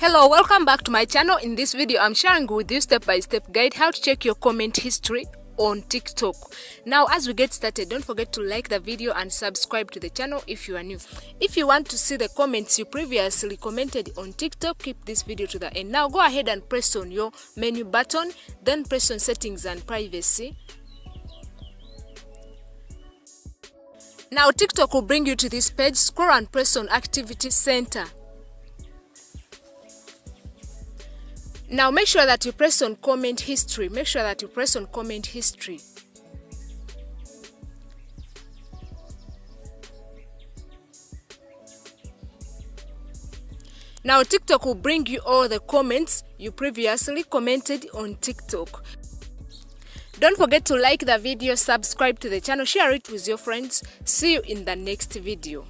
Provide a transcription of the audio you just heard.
Hello, welcome back to my channel. In this video, I'm sharing with you step-by-step guide how to check your comment history on TikTok. Now, as we get started, don't forget to like the video and subscribe to the channel if you are new. If you want to see the comments you previously commented on TikTok, keep this video to the end. Now, go ahead and press on your menu button, then press on settings and privacy. Now, TikTok will bring you to this page. Scroll and press on activity center. Now make sure that you press on comment history. Make sure that you press on comment history. Now TikTok will bring you all the comments you previously commented on TikTok. Don't forget to like the video, subscribe to the channel, share it with your friends. See you in the next video.